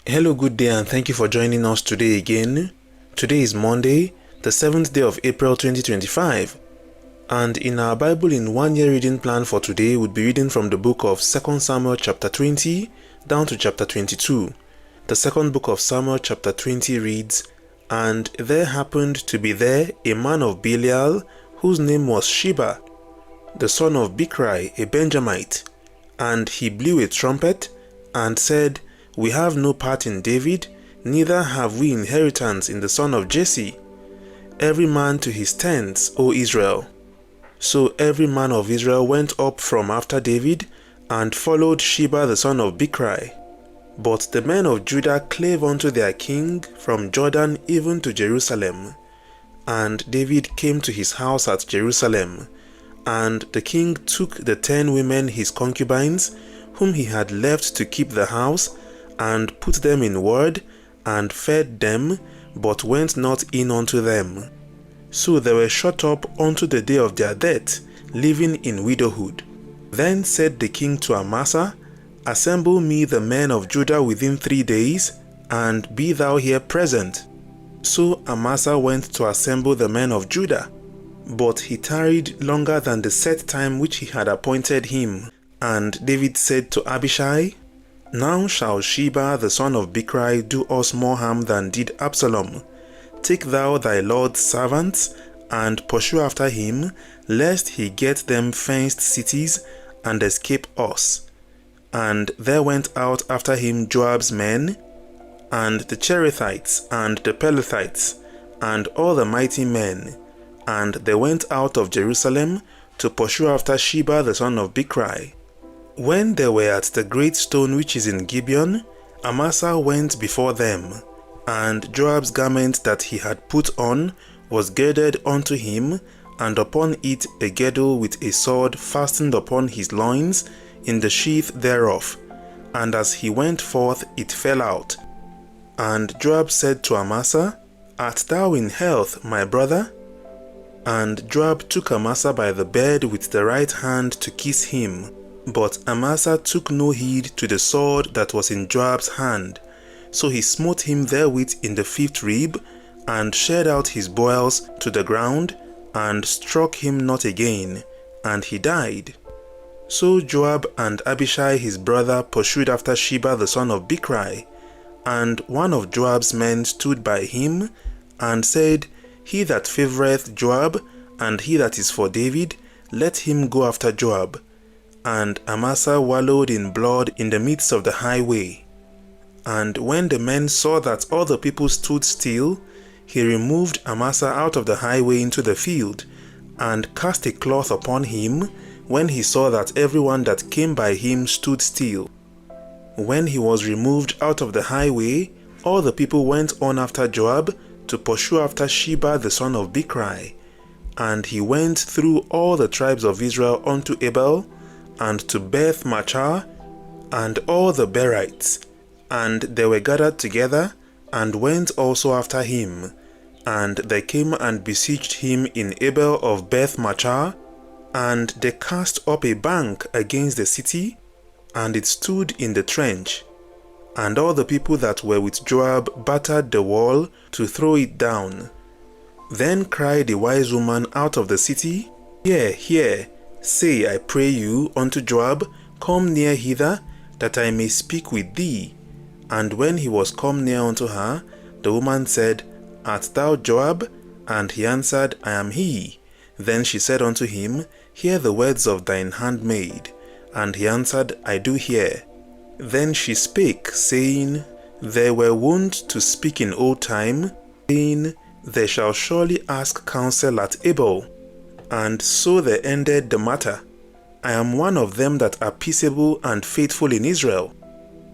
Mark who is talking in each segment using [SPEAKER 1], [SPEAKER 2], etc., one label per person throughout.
[SPEAKER 1] Hello, good day, and thank you for joining us today again. Today is Monday, the 7th day of April 2025, and in our Bible in 1 year reading plan for today, we'll be reading from the book of 2 Samuel chapter 20 down to chapter 22. The second book of Samuel chapter 20 reads, "And there happened to be there a man of Belial, whose name was Sheba, the son of Bichri, a Benjamite, and he blew a trumpet and said, We have no part in David, neither have we inheritance in the son of Jesse. Every man to his tents, O Israel. So every man of Israel went up from after David, and followed Sheba the son of Bichri. But the men of Judah clave unto their king from Jordan even to Jerusalem. And David came to his house at Jerusalem. And the king took the 10 women his concubines, whom he had left to keep the house, and put them in ward, and fed them, but went not in unto them. So they were shut up unto the day of their death, living in widowhood. Then said the king to Amasa, Assemble me the men of Judah within 3 days, and be thou here present. So Amasa went to assemble the men of Judah, but he tarried longer than the set time which he had appointed him. And David said to Abishai, Now shall Sheba the son of Bichri do us more harm than did Absalom. Take thou thy lord's servants, and pursue after him, lest he get them fenced cities, and escape us. And there went out after him Joab's men, and the Cherethites, and the Pelethites, and all the mighty men, and they went out of Jerusalem to pursue after Sheba the son of Bichri. When they were at the great stone which is in Gibeon, Amasa went before them, and Joab's garment that he had put on was girded unto him, and upon it a girdle with a sword fastened upon his loins in the sheath thereof. And as he went forth, it fell out. And Joab said to Amasa, Art thou in health, my brother? And Joab took Amasa by the beard with the right hand to kiss him. But Amasa took no heed to the sword that was in Joab's hand. So he smote him therewith in the 5th rib, and shed out his bowels to the ground, and struck him not again, and he died. So Joab and Abishai his brother pursued after Sheba the son of Bichri, and one of Joab's men stood by him, and said, He that favoureth Joab, and he that is for David, let him go after Joab. And Amasa wallowed in blood in the midst of the highway. And when the men saw that all the people stood still, he removed Amasa out of the highway into the field, and cast a cloth upon him, when he saw that everyone that came by him stood still. When he was removed out of the highway, all the people went on after Joab to pursue after Sheba the son of Bichri. And he went through all the tribes of Israel unto Abel, and to Beth Machar, and all the Berites, and they were gathered together, and went also after him. And they came and besieged him in Abel of Beth Machar, and they cast up a bank against the city, and it stood in the trench. And all the people that were with Joab battered the wall to throw it down. Then cried a wise woman out of the city, Hear, hear, say, I pray you, unto Joab, Come near hither, that I may speak with thee. And when he was come near unto her, the woman said, Art thou Joab? And he answered, I am he. Then she said unto him, Hear the words of thine handmaid. And he answered, I do hear. Then she spake, saying, They were wont to speak in old time, saying, They shall surely ask counsel at Abel. And so they ended the matter. I am one of them that are peaceable and faithful in Israel.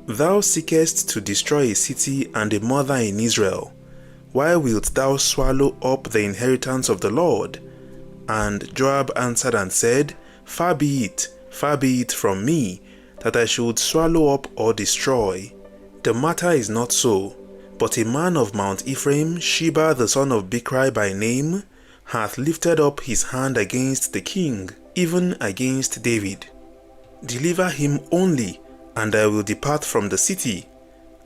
[SPEAKER 1] Thou seekest to destroy a city and a mother in Israel. Why wilt thou swallow up the inheritance of the Lord? And Joab answered and said, far be it from me, that I should swallow up or destroy. The matter is not so, but a man of Mount Ephraim, Sheba the son of Bichri by name, hath lifted up his hand against the king, even against David. Deliver him only, and I will depart from the city.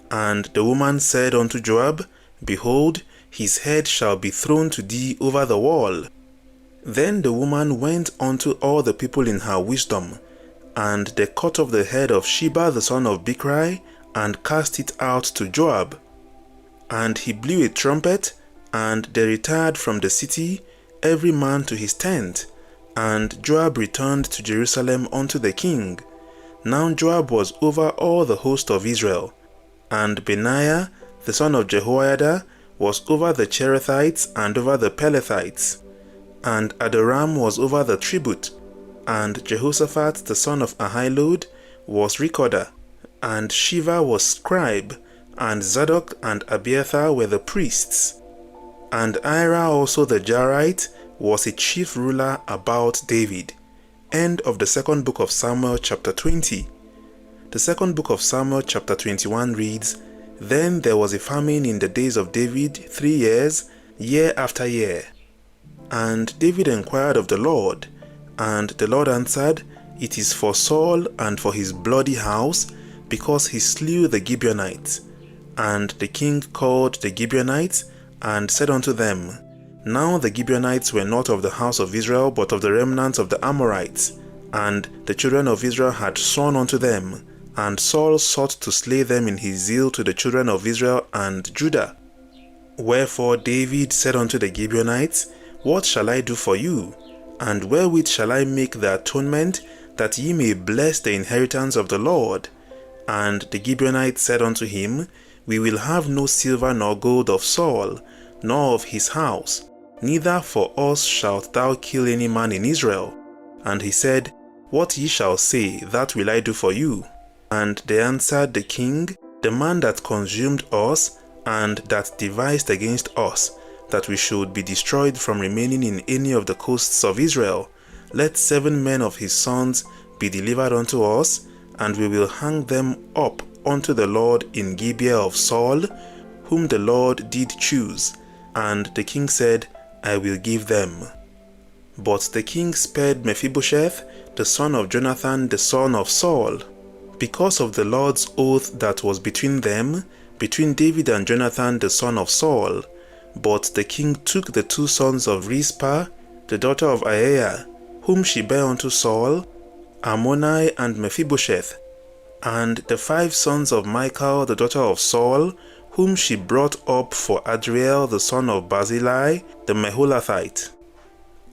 [SPEAKER 1] And the woman said unto Joab, Behold, his head shall be thrown to thee over the wall. Then the woman went unto all the people in her wisdom, and they cut off the head of Sheba the son of Bichri, and cast it out to Joab. And he blew a trumpet, and they retired from the city, every man to his tent. And Joab returned to Jerusalem unto the king. Now Joab was over all the host of Israel, and Benaiah the son of Jehoiada was over the Cherethites and over the Pelethites. And Adoram was over the tribute, and Jehoshaphat the son of Ahilud was recorder, and Sheba was scribe, and Zadok and Abiathar were the priests. And Ira also the Jarite was a chief ruler about David. End of the second book of Samuel chapter 20. The second book of Samuel chapter 21 reads, Then there was a famine in the days of David 3 years, year after year. And David inquired of the Lord, and the Lord answered, It is for Saul and for his bloody house, because he slew the Gibeonites. And the king called the Gibeonites, and said unto them, Now the Gibeonites were not of the house of Israel, but of the remnants of the Amorites. And the children of Israel had sworn unto them, and Saul sought to slay them in his zeal to the children of Israel and Judah. Wherefore David said unto the Gibeonites, What shall I do for you? And wherewith shall I make the atonement, that ye may bless the inheritance of the Lord? And the Gibeonites said unto him, We will have no silver nor gold of Saul, nor of his house, neither for us shalt thou kill any man in Israel. And he said, What ye shall say, that will I do for you. And they answered the king, The man that consumed us, and that devised against us, that we should be destroyed from remaining in any of the coasts of Israel, let 7 men of his sons be delivered unto us, and we will hang them up unto the Lord in Gibeah of Saul, whom the Lord did choose. And the king said, I will give them. But the king spared Mephibosheth, the son of Jonathan, the son of Saul, because of the Lord's oath that was between them, between David and Jonathan, the son of Saul. But the king took the 2 sons of Rizpah, the daughter of Aiah, whom she bare unto Saul, Ammoni and Mephibosheth, and the 5 sons of Michal, the daughter of Saul, whom she brought up for Adriel, the son of Barzillai, the Meholathite.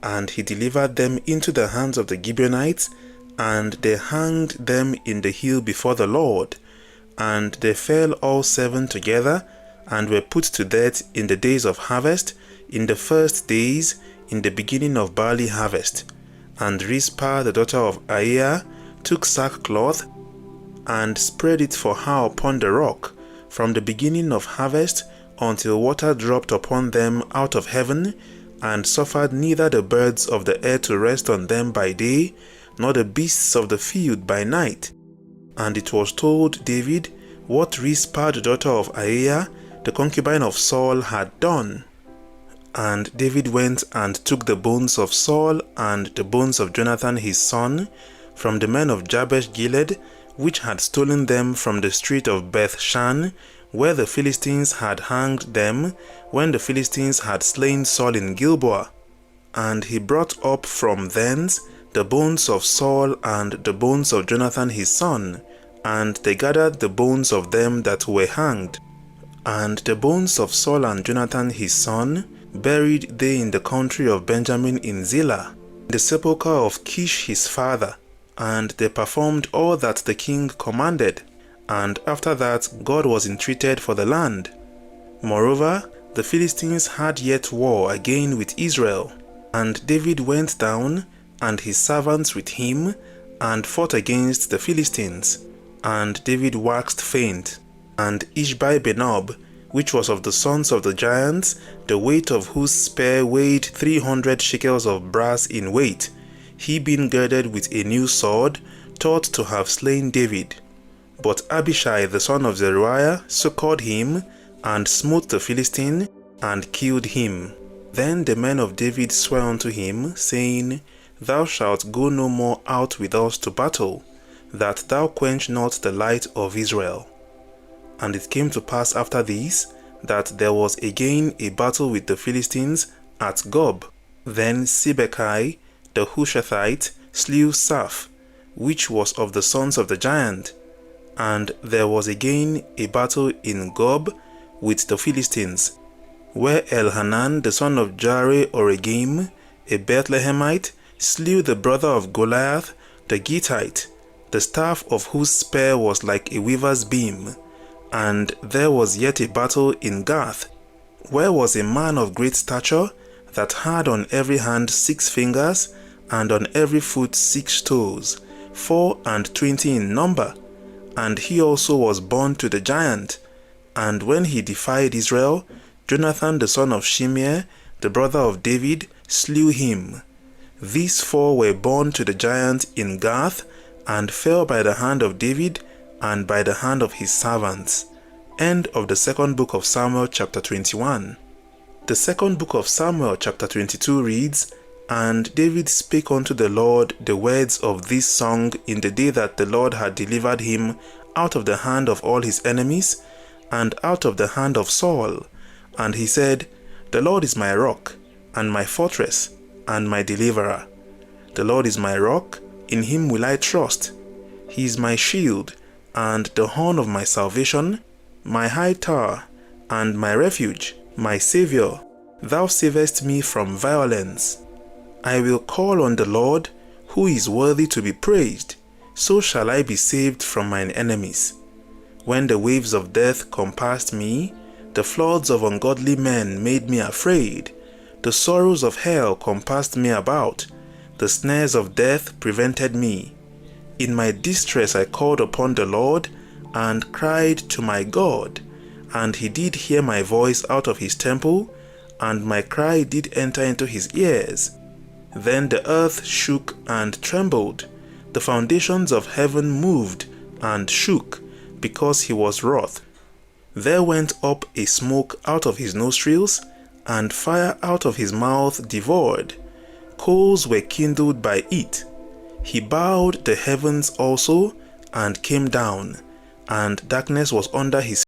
[SPEAKER 1] And he delivered them into the hands of the Gibeonites, and they hanged them in the hill before the Lord. And they fell all 7 together, and were put to death in the days of harvest, in the first days, in the beginning of barley harvest. And Rizpah, the daughter of Aiah, took sackcloth, and spread it for her upon the rock, from the beginning of harvest until water dropped upon them out of heaven, and suffered neither the birds of the air to rest on them by day, nor the beasts of the field by night. And it was told David what Rizpah, the daughter of Aiah, the concubine of Saul, had done. And David went and took the bones of Saul and the bones of Jonathan his son from the men of Jabesh Gilead, which had stolen them from the street of Beth-shan, where the Philistines had hanged them, when the Philistines had slain Saul in Gilboa. And he brought up from thence the bones of Saul and the bones of Jonathan his son, and they gathered the bones of them that were hanged. And the bones of Saul and Jonathan his son buried they in the country of Benjamin in Zillah, the sepulchre of Kish his father. And they performed all that the king commanded, and after that God was entreated for the land. Moreover, the Philistines had yet war again with Israel, and David went down, and his servants with him, and fought against the Philistines. And David waxed faint, and Ishbi-benob, which was of the sons of the giants, the weight of whose spear weighed 300 shekels of brass in weight, he being girded with a new sword, thought to have slain David. But Abishai the son of Zeruiah succored him, and smote the Philistine, and killed him. Then the men of David sware unto him, saying, Thou shalt go no more out with us to battle, that thou quench not the light of Israel. And it came to pass after this, that there was again a battle with the Philistines at Gob. Then Sibbecai the Hushathite slew Saph, which was of the sons of the giant. And there was again a battle in Gob with the Philistines, where Elhanan the son of Jaare-Oregim, a Bethlehemite, slew the brother of Goliath the Gittite, the staff of whose spear was like a weaver's beam. And there was yet a battle in Gath, where was a man of great stature, that had on every hand 6 fingers, and on every foot 6 toes, 24 in number. And he also was born to the giant. And when he defied Israel, Jonathan the son of Shimeah, the brother of David, slew him. These 4 were born to the giant in Gath, and fell by the hand of David, and by the hand of his servants. End of the second book of Samuel chapter 21. The second book of Samuel chapter 22 reads, And David spake unto the Lord the words of this song in the day that the Lord had delivered him out of the hand of all his enemies, and out of the hand of Saul. And he said, The Lord is my rock, and my fortress, and my deliverer. The Lord is my rock, in him will I trust. He is my shield, and the horn of my salvation, my high tower, and my refuge, my Saviour. Thou savest me from violence. I will call on the Lord, who is worthy to be praised. So shall I be saved from mine enemies. When the waves of death compassed me, the floods of ungodly men made me afraid. The sorrows of hell compassed me about. The snares of death prevented me. In my distress I called upon the Lord, and cried to my God. And he did hear my voice out of his temple, and my cry did enter into his ears. Then the earth shook and trembled. The foundations of heaven moved and shook, because he was wroth. There went up a smoke out of his nostrils, and fire out of his mouth devoured. Coals were kindled by it. He bowed the heavens also, and came down, and darkness was under his